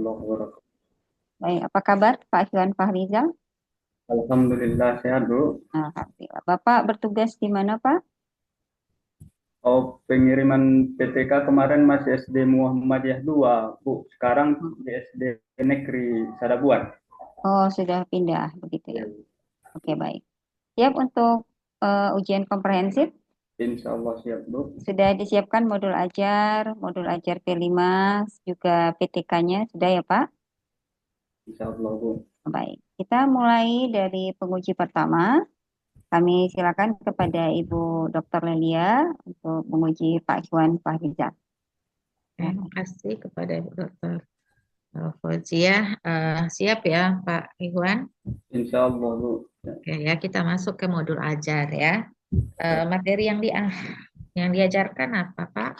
warahmatullahi wabarakatuh. Baik, apa kabar Pak Iwan Fahrizal? Alhamdulillah sehat, Bu. Alhamdulillah. Bapak bertugas di mana, Pak? Oh, pengiriman PTK kemarin masih SD Muhammadiyah 2, Bu. Sekarang di SD Negeri Sadabuan. Oh, sudah pindah begitu ya. Ya, Oke, baik. Siap untuk ujian komprehensif? insya Allah siap, Bu. Sudah disiapkan modul ajar P5, juga PTK-nya sudah ya, Pak? Insya Allah, Bu. Baik. Kita mulai dari penguji pertama. Kami silakan kepada Ibu Dr. Lelia untuk menguji Pak Iwan Fahrizal. Terima kasih kepada Ibu Dokter Fauzia. Siap ya Pak Iwan? Insya Allah, Bu. Ya, Oke ya, kita masuk ke modul ajar ya. Materi yang diajarkan apa Pak?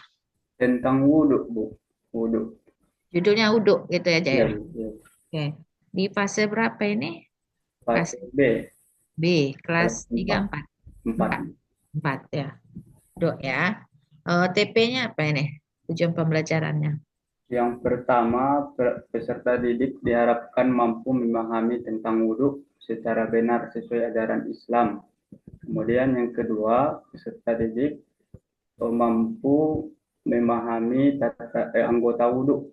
tentang wudhu, Bu. Wudhu. Judulnya uduk gitu aja Ya, ya. Bu. Ya. Oke. Di fase berapa ini? Fase Fase B, B, kelas kelas 3 4. 4. 4. 4, 4 ya. Dok ya. TP-nya apa ini? Tujuan pembelajarannya. Yang pertama, peserta didik diharapkan mampu memahami tentang wudhu secara benar sesuai ajaran Islam. Kemudian yang kedua, peserta didik mampu memahami anggota wudhu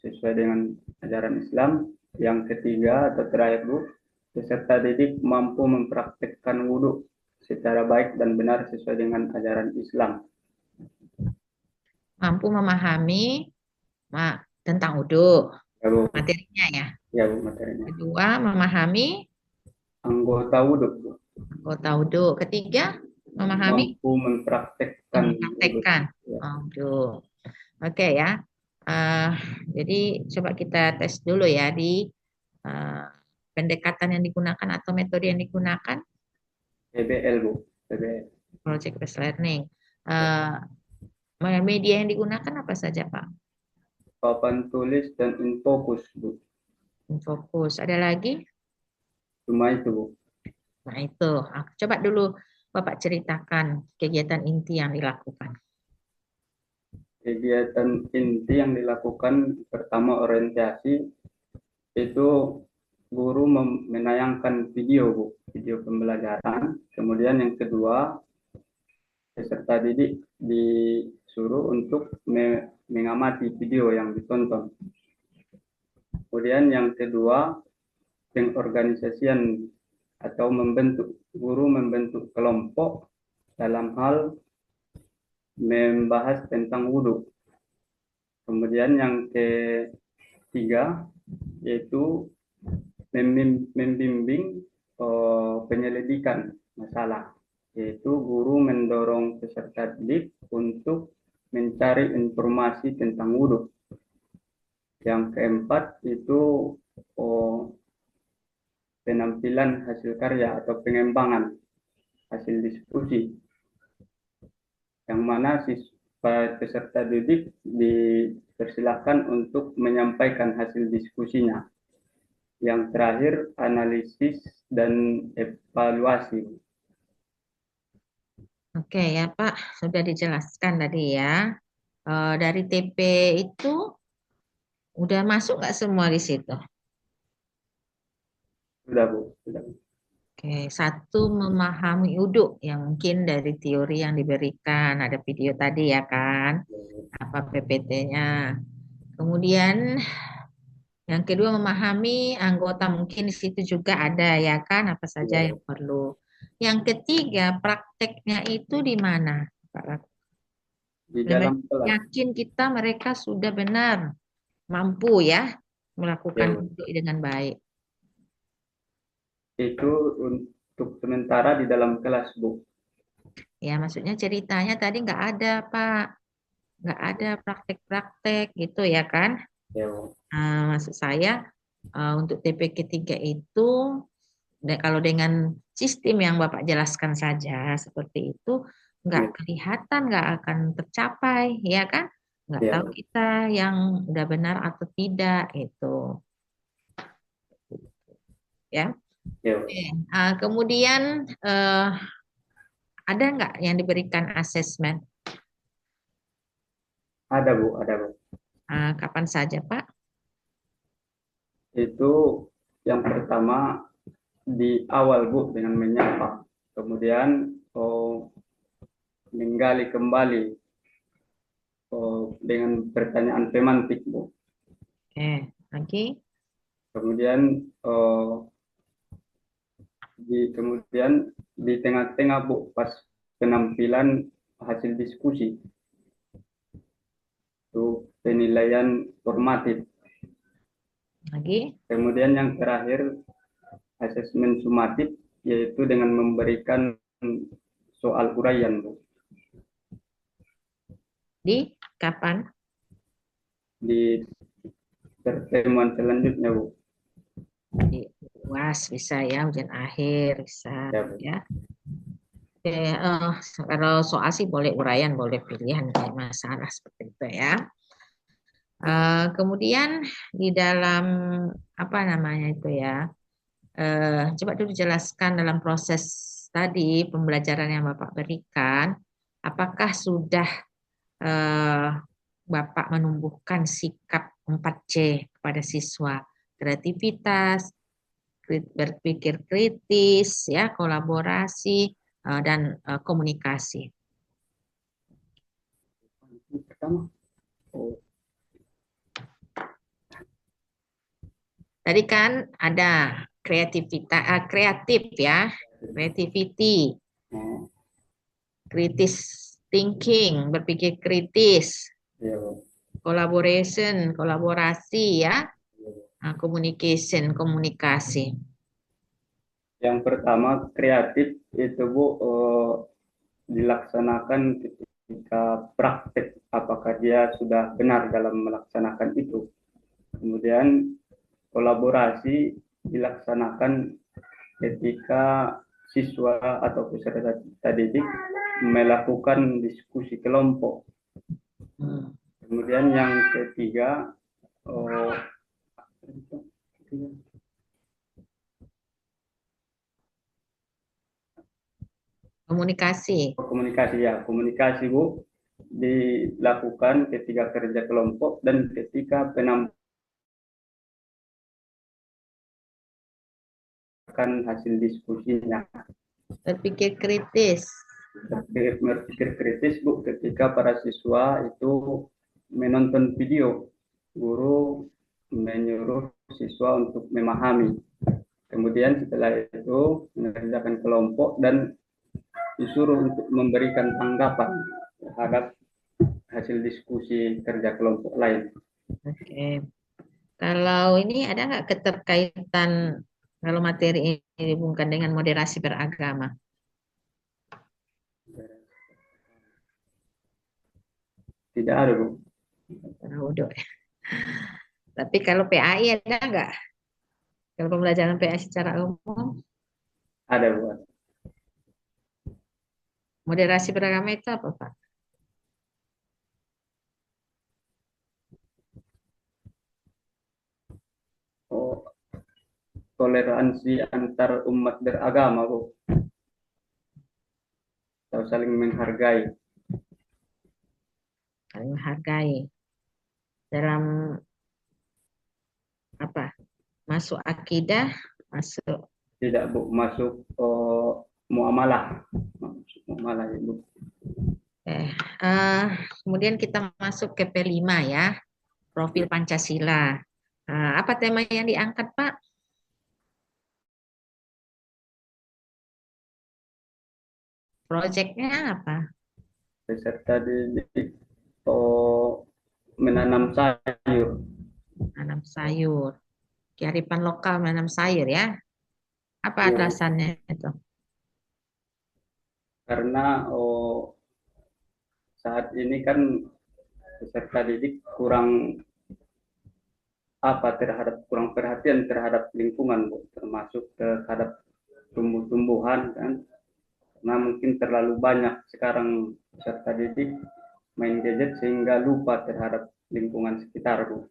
sesuai dengan ajaran Islam. Yang ketiga atau terakhir, Bu, peserta didik mampu mempraktekkan wudhu secara baik dan benar sesuai dengan ajaran Islam. Mampu memahami tentang uduk Ya, Bu. materinya ya. Ya, Bu, materinya. Kedua, memahami Anggota wudhu, Bu. anggota uduk. Ketiga, memahami Mampu mempraktekkan wudhu. mempraktekkan Ya. uduk. Oke ya. Eh, jadi coba kita tes dulu ya di eh, pendekatan yang digunakan atau metode yang digunakan, PBL, Bu. PBL. project based learning. Media yang digunakan apa saja, Pak? Papan tulis dan infocus, Bu. Fokus. Ada lagi? Cuma itu, Bu. Nah, itu. Coba dulu Bapak ceritakan kegiatan inti yang dilakukan. Kegiatan inti yang dilakukan pertama orientasi itu guru menayangkan video, Bu, video pembelajaran. Kemudian yang kedua, peserta didik disuruh untuk mengamati video yang ditonton. Kemudian yang kedua, pengorganisasian atau guru membentuk kelompok dalam hal membahas tentang wudhu. Kemudian yang ketiga yaitu membimbing penyelidikan masalah, yaitu guru mendorong peserta didik untuk mencari informasi tentang wudhu. Yang keempat itu penampilan hasil karya atau pengembangan hasil diskusi, yang mana peserta didik dipersilakan untuk menyampaikan hasil diskusinya. Yang terakhir, analisis dan evaluasi. Oke ya Pak, sudah dijelaskan tadi ya. Dari TP itu udah masuk nggak semua di situ? Sudah, Bu. Sudah. Oke, satu memahami uduk yang mungkin dari teori yang diberikan, ada video tadi ya kan, apa PPT-nya. Kemudian yang kedua memahami anggota mungkin di situ juga ada ya kan, apa saja Ya. yang perlu. Yang ketiga prakteknya itu di mana, Pak? Di dalam kelas. Yakin kita mereka sudah benar mampu ya melakukan Ya, uduk dengan baik. itu untuk sementara di dalam kelas, Bu. Ya, maksudnya ceritanya tadi nggak ada, Pak. Nggak ada praktek-praktek gitu ya kan. Ya, Bu. Maksud saya untuk TPK 3 itu kalau dengan sistem yang Bapak jelaskan saja seperti itu nggak Ya, kelihatan, nggak akan tercapai, ya kan? Nggak ya, tahu Bu. kita yang udah benar atau tidak itu, ya. Ya, Bu. Oke. Kemudian ada nggak yang diberikan asesmen? Ada, Bu. Ada, Bu. Kapan saja, Pak? Itu yang pertama di awal Bu dengan menyapa, kemudian menggali kembali dengan pertanyaan pemantik Bu, Lagi. kemudian kemudian di tengah-tengah Bu pas penampilan hasil diskusi itu penilaian formatif, Lagi. kemudian yang terakhir asesmen sumatif yaitu dengan memberikan soal uraian Bu. Di kapan? Di pertemuan selanjutnya Bu. Di UAS bisa ya, ujian akhir bisa Ya, Bu. ya. Oke, kalau soal sih boleh uraian, boleh pilihan kayak masalah seperti itu ya. Kemudian di dalam apa namanya itu ya, coba dulu jelaskan dalam proses tadi pembelajaran yang Bapak berikan, apakah sudah eh, Bapak menumbuhkan sikap 4C kepada siswa, kreativitas, berpikir kritis, ya, kolaborasi, dan komunikasi. Pertama, Tadi kan ada kreativitas, kreatif ya, creativity, kritis thinking, berpikir kritis, ya, Bu. collaboration, kolaborasi ya, communication, komunikasi. Yang pertama kreatif itu Bu dilaksanakan ketika praktek, apakah dia sudah benar dalam melaksanakan itu. Kemudian kolaborasi dilaksanakan ketika siswa atau peserta didik melakukan diskusi kelompok. Kemudian yang ketiga Komunikasi. komunikasi, ya, komunikasi Bu dilakukan ketika kerja kelompok dan ketika penampilkan hasil diskusinya. Berpikir kritis. Berpikir kritis Bu ketika para siswa itu menonton video, guru menyuruh siswa untuk memahami, kemudian setelah itu mengerjakan kelompok dan disuruh untuk memberikan tanggapan terhadap hasil diskusi kerja kelompok lain. Oke. Kalau ini ada nggak keterkaitan kalau materi ini dihubungkan dengan moderasi beragama? Tidak ada Bu. Udah. Tapi kalau PAI ada nggak? Kalau pembelajaran PAI secara umum, Ada Bu. moderasi beragama itu apa Pak? Toleransi antar umat beragama Bu, atau saling menghargai. Saling menghargai dalam apa? Masuk akidah, masuk Tidak Bu, masuk muamalah. Muamalah ya Bu. kemudian kita masuk ke P5 ya, profil Pancasila. Apa tema yang diangkat Pak? Proyeknya apa? Peserta didik menanam sayur. Menanam sayur. Kearifan lokal menanam sayur ya. Apa Ya, alasannya itu? karena saat ini kan peserta didik kurang kurang perhatian terhadap lingkungan Bu, termasuk terhadap tumbuh-tumbuhan kan, karena mungkin terlalu banyak sekarang peserta didik main gadget sehingga lupa terhadap lingkungan sekitar Bu.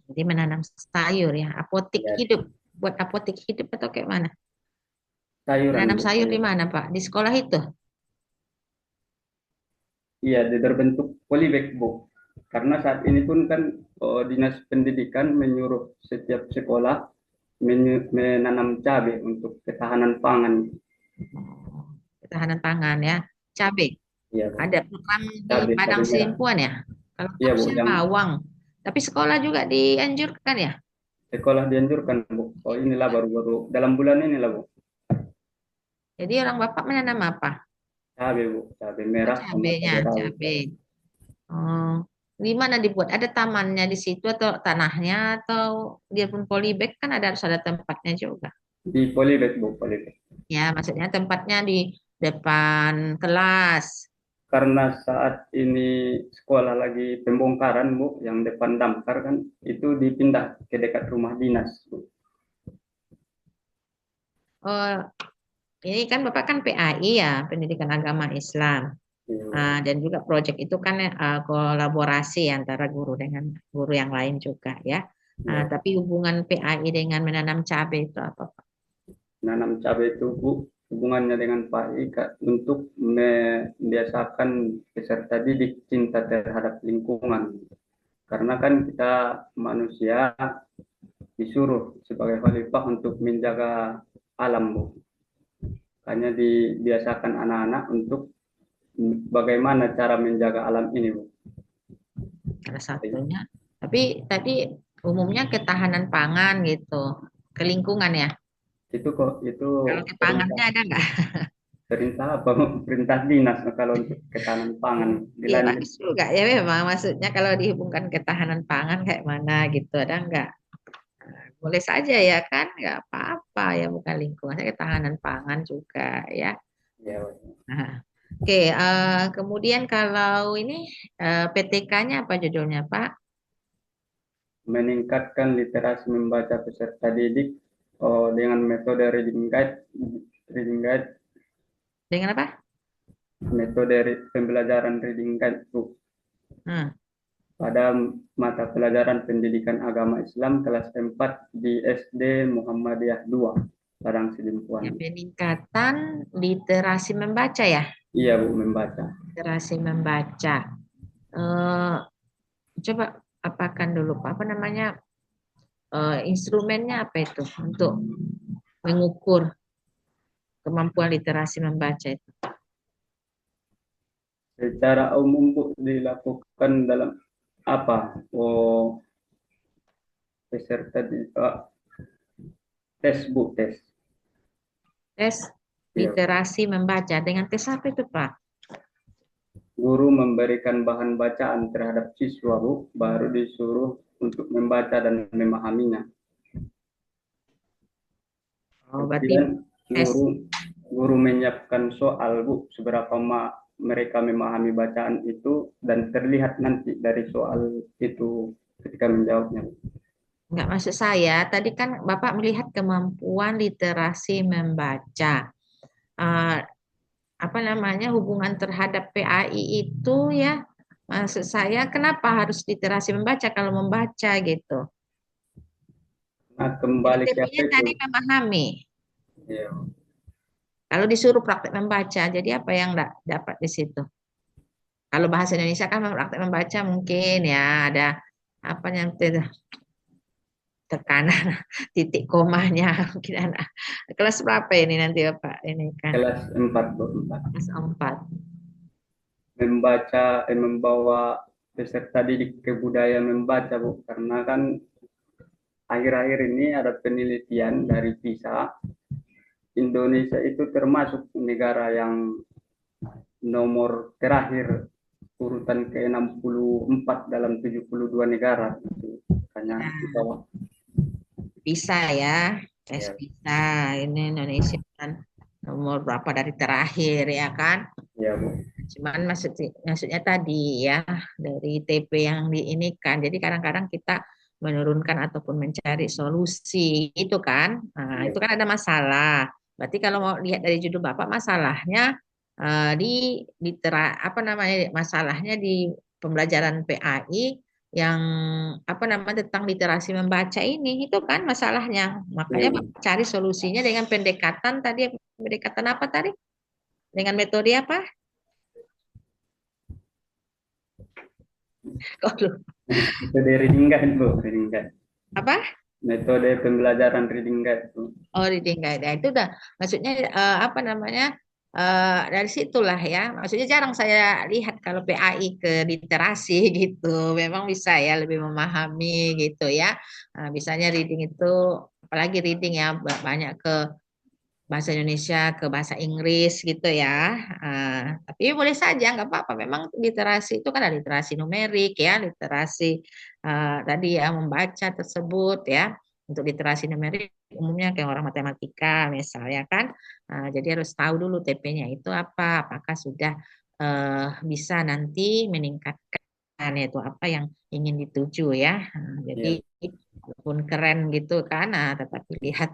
Jadi menanam sayur ya, apotik Ya, hidup. Buat apotik hidup atau kayak mana? sayuran Menanam Bu, sayur di sayuran. mana Pak? Di sekolah itu? Iya, berbentuk polybag Bu. Karena saat ini pun kan Dinas Pendidikan menyuruh setiap sekolah menanam cabai untuk ketahanan pangan. Oh, ketahanan pangan ya. Cabai. Iya, Bu. Ada program di Cabai, Padang cabai merah. Sidimpuan ya? Kalau Iya, tahu Bu. saya Yang bawang. Tapi sekolah juga dianjurkan ya? sekolah dianjurkan, Bu. Oh, inilah baru-baru dalam bulan ini lah, Bu. Jadi orang Bapak menanam apa? Cabai, Bu. Cabai Oh, merah sama cabenya, cabai rawit. cabai. Oh, di mana dibuat? Ada tamannya di situ atau tanahnya atau dia pun polybag kan harus ada tempatnya juga. Di Polybag, Bu. Polybag. Ya, maksudnya tempatnya di depan kelas. Karena saat ini sekolah lagi pembongkaran, Bu, yang depan damkar kan, itu dipindah ke dekat rumah dinas, Bu. Oh, ini kan Bapak kan PAI ya, Pendidikan Agama Islam. Iya, Bu. Dan juga proyek itu kan kolaborasi antara guru dengan guru yang lain juga ya. Iya. Tapi hubungan PAI dengan menanam cabai itu apa, Pak? Nanam cabai itu, Bu, hubungannya dengan Pak Ika untuk membiasakan peserta didik cinta terhadap lingkungan. Karena kan kita manusia disuruh sebagai khalifah untuk menjaga alam, Bu. Hanya dibiasakan anak-anak untuk bagaimana cara menjaga alam ini, Bu. Salah satunya. Tapi tadi umumnya ketahanan pangan gitu, ke lingkungan ya. Itu Kalau ke perintah pangannya ada nggak? perintah apa? Perintah dinas kalau untuk ketahanan pangan Iya dilanjut. bagus juga ya memang. Maksudnya kalau dihubungkan ketahanan pangan kayak mana gitu, ada nggak? Boleh saja ya kan, nggak apa-apa ya bukan lingkungan, ketahanan pangan juga ya. Ya, Bu. Nah, oke, kemudian kalau ini PTK-nya apa judulnya, Pak? Meningkatkan literasi membaca peserta didik dengan metode reading guide, Dengan apa? metode pembelajaran reading guide, Bu, Hmm, pada mata pelajaran pendidikan agama Islam kelas 4 di SD Muhammadiyah 2 Padang Sidimpuan. ya peningkatan literasi membaca ya, Iya, Bu, membaca. literasi membaca. Eh, Coba apakan dulu, Pak. Apa namanya? Instrumennya apa itu untuk mengukur kemampuan literasi membaca itu? Secara umum, Bu, dilakukan dalam apa? Peserta di tes, Bu, tes. Tes Iya. literasi membaca dengan tes apa itu, Pak? Guru memberikan bahan bacaan terhadap siswa, Bu, baru disuruh untuk membaca dan memahaminya. Oh, berarti Kemudian tes. guru menyiapkan soal, Bu, seberapa mereka memahami bacaan itu dan terlihat nanti dari soal itu ketika menjawabnya, Bu. Enggak, maksud saya, tadi kan Bapak melihat kemampuan literasi membaca. Eh, Apa namanya, hubungan terhadap PAI itu ya, maksud saya kenapa harus literasi membaca kalau membaca gitu. Nah, Jadi kembali ke apa TP-nya itu? tadi memahami. Ya, Kalau disuruh praktek membaca, jadi apa yang enggak dapat di situ? Kalau bahasa Indonesia kan praktek membaca mungkin ya ada apa yang tekanan titik komanya mungkin anak kelas berapa ini nanti Bapak ini kan kelas 4, Bu, 4. kelas 4. Membawa peserta didik ke budaya membaca, Bu, karena kan akhir-akhir ini ada penelitian dari PISA, Indonesia itu termasuk negara yang nomor terakhir urutan ke-64 dalam 72 negara. Hanya di Nah, bawah. bisa ya, tes Ya, bisa. Ini Indonesia kan nomor berapa dari terakhir ya kan? ya, Bu. Cuman maksudnya tadi ya dari TP yang diinikan. Jadi kadang-kadang kita menurunkan ataupun mencari solusi itu kan. Nah, Ya, itu kan ada masalah. Berarti kalau mau lihat dari judul Bapak masalahnya di apa namanya masalahnya di pembelajaran PAI yang apa namanya tentang literasi membaca ini itu kan masalahnya. Makanya ya, Bu. Bapak cari solusinya dengan pendekatan tadi, pendekatan apa tadi? Dengan metode apa? Kok lupa? Metode reading guide, Bu, reading guide. Apa? Metode pembelajaran reading guide, Bu. Oh, reading guide. Nah, itu udah maksudnya apa namanya? Dari situlah ya. Maksudnya jarang saya lihat kalau PAI ke literasi gitu. Memang bisa ya lebih memahami gitu ya. Bisanya reading itu apalagi reading ya banyak ke bahasa Indonesia ke bahasa Inggris gitu ya. Tapi boleh saja nggak apa-apa. Memang literasi itu kan ada literasi numerik ya, literasi tadi ya membaca tersebut ya. Untuk literasi numerik umumnya kayak orang matematika misalnya kan. Jadi harus tahu dulu TP-nya itu apa, apakah sudah bisa nanti meningkatkan yaitu apa yang ingin dituju ya. Jadi Ya, walaupun keren gitu kan, tetapi lihat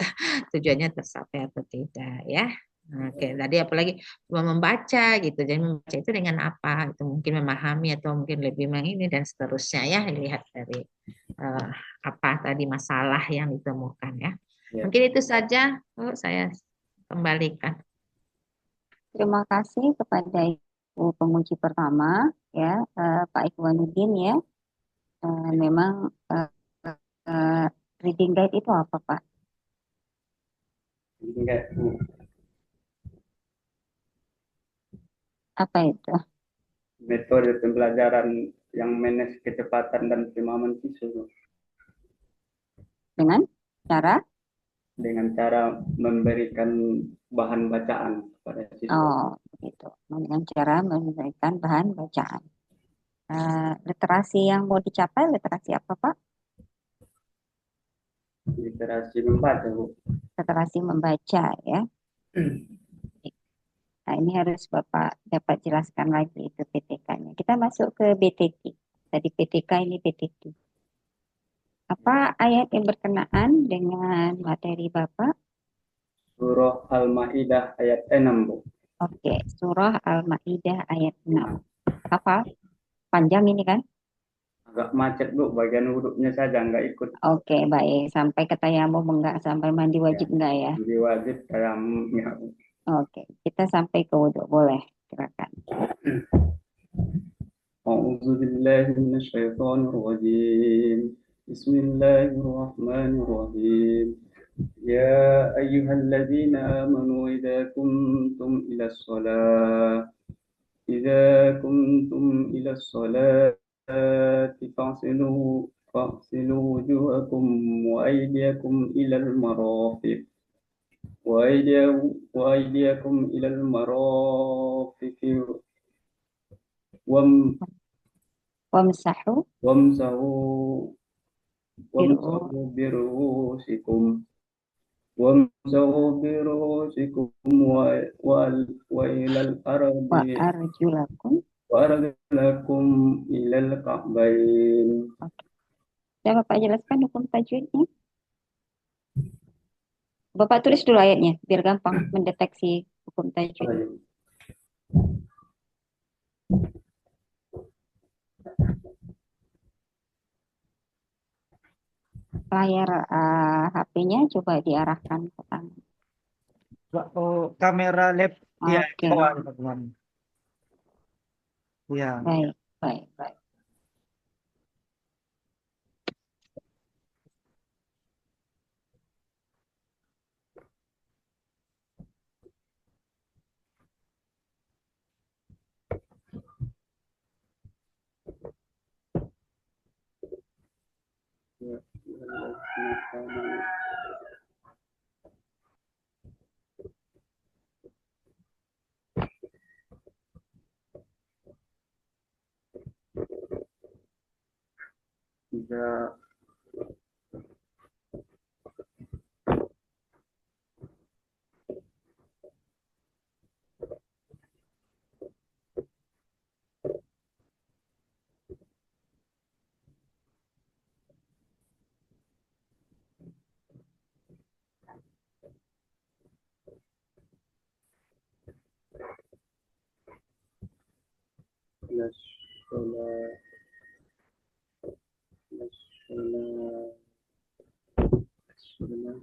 tujuannya tercapai atau tidak ya. Oke, tadi apalagi cuma membaca gitu. Jadi membaca itu dengan apa? Itu mungkin memahami atau mungkin lebih mengini dan seterusnya ya. Dilihat dari eh, apa tadi masalah yang ditemukan ya. ya. Mungkin itu saja. Saya kembalikan. Terima kasih kepada Ibu penguji pertama, ya, Pak Ikhwanuddin ya. Memang eh, reading guide itu apa, Pak? Reading guide, Bu. Apa itu? Metode pembelajaran yang manage kecepatan dan pemahaman siswa, Bu. Dengan cara? Dengan cara memberikan bahan bacaan kepada siswa. Oh, begitu. Dengan cara memberikan bahan bacaan. Literasi yang mau dicapai, literasi apa, Pak? Literasi membaca, Bu. Literasi membaca, ya. Nah, ini harus Bapak dapat jelaskan lagi itu PTK-nya. Kita masuk ke BTT. Tadi PTK, ini BTT. Apa ayat yang berkenaan dengan materi Bapak? Surah Al-Maidah ayat 6, Bu. Oke, Surah Al-Maidah ayat 6. Nah, Apa? Panjang ini kan? agak macet, Bu, bagian hurufnya saja nggak ikut. Oke, baik. Sampai ke tayamum enggak? Sampai mandi Ya, wajib enggak ya? jadi wajib tayamum, ya. Oke, kita sampai ke wudhu. Boleh, silakan. أعوذ بالله من الشيطان الرجيم. بسم الله الرحمن الرحيم. يا أيها الذين آمنوا إذا كنتم إلى الصلاة فاغسلوا وجوهكم وأيديكم إلى المرافق وأيديكم إلى المرافق وام- Wamsahu وامسحوا biru وامسحوا برؤوسكم وامسحوا برؤوسكم وإلى الأرض wa arjulakum. وأرجلكم إلى الكعبين. Oke. Saya Bapak jelaskan hukum tajwidnya. Bapak tulis dulu ayatnya, biar gampang mendeteksi hukum tajwid. Layar HP-nya coba diarahkan ke kanan. Oh, kamera lab ya di Oke, bawah teman. Ya, baik, baik, baik. Tidak. الصلاة الصلاة الصلاة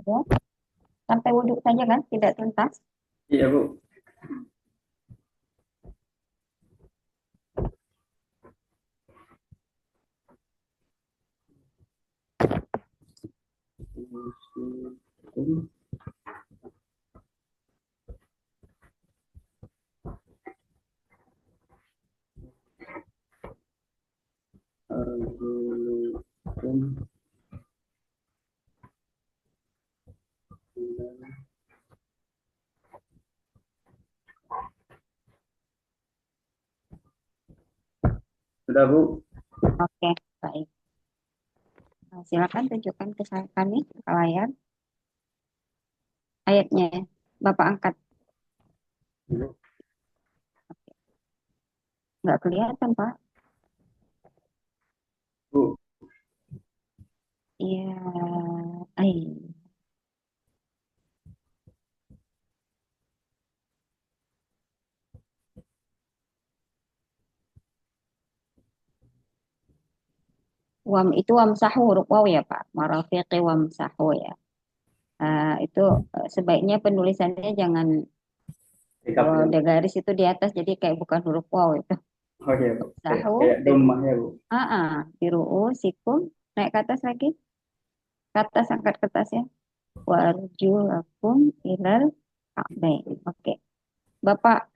Ya. Sampai wudhu saja kan, tidak tuntas. Iya, Bu. Arjulukum sudah, Bu. Oke, baik. Nah, silakan tunjukkan ke kami ke layar ayatnya. Bapak angkat, nggak kelihatan Pak. Bu, Iya, ay. Wam itu wamsahu huruf waw ya Pak. Marafiqi wamsahu ya. Itu sebaiknya penulisannya jangan kalau TKP. ada garis itu di atas jadi kayak bukan huruf waw itu. Oh iya, Bu. Sahu Kayak domah ya, Bu. biru sikum naik ke atas lagi. Ke atas angkat kertasnya. Warjulakum ilal ka'bain. Oke. Bapak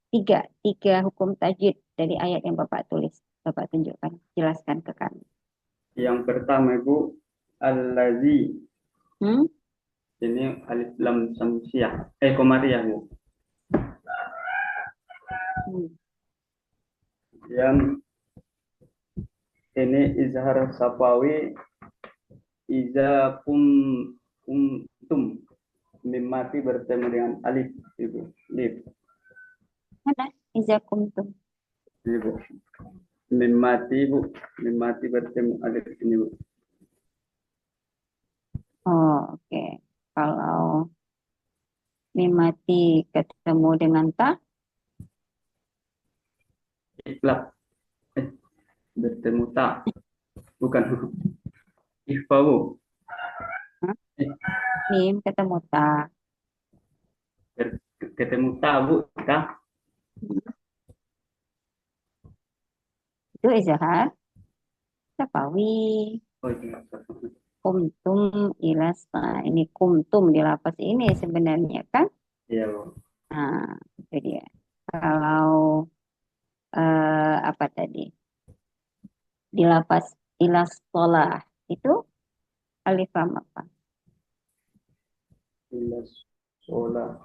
tiga hukum tajwid dari ayat yang Bapak tulis. Bapak tunjukkan, jelaskan ke kami. Yang pertama, Bu, allazi. Hmm? Ini alif lam samsiah. Komariah, Bu. Hmm. Yang ini izhar sapawi iza kumtum mimati bertemu dengan alif, Ibu. Alif, Mana? Iza kuntum. Ibu. Mimati, Bu. Mimati bertemu alif ini, Bu. Oh, oke. Kalau mimati ketemu dengan ta, Ikhlas. Bertemu tak. Bukan. Ikhfa, Bu. Hah? Eh, mim ketemu ta. Ketemu tak, Bu. Tak. Itu izhar sapawi. Oh iya. Kumtum ilas. Nah, ini kumtum di lapas ini sebenarnya kan? Iya, Bu. Nah, itu dia. Kalau apa tadi? Di lapas ilas sekolah itu alif lam apa? Ilas sholat.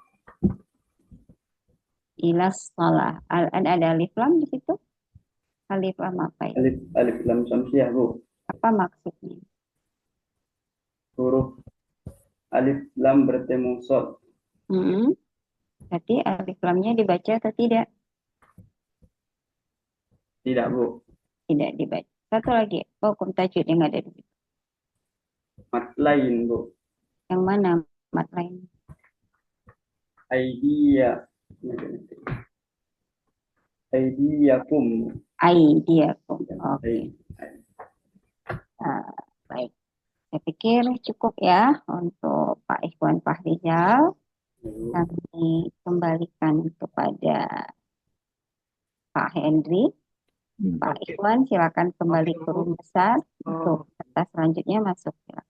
Ilas sekolah. Ada alif lam di situ? Alif lam apa itu? Alif lam samsiah, Bu. Apa maksudnya? Huruf alif lam bertemu shad. Hmm. Berarti alif lamnya dibaca atau tidak? Tidak, Bu. Tidak dibaca. Satu lagi, hukum tajwid yang ada di situ. Mat lain, Bu. Yang mana mat lain? Aidiya. Aidiyakum. Aidiakum. Oke. Ai- Ah, baik. Saya pikir cukup ya untuk Pak Ikhwan Fahrizal. kami kembalikan kepada Pak Hendri. Pak Iwan, silakan kembali ke room besar untuk kertas selanjutnya masuk. Silakan.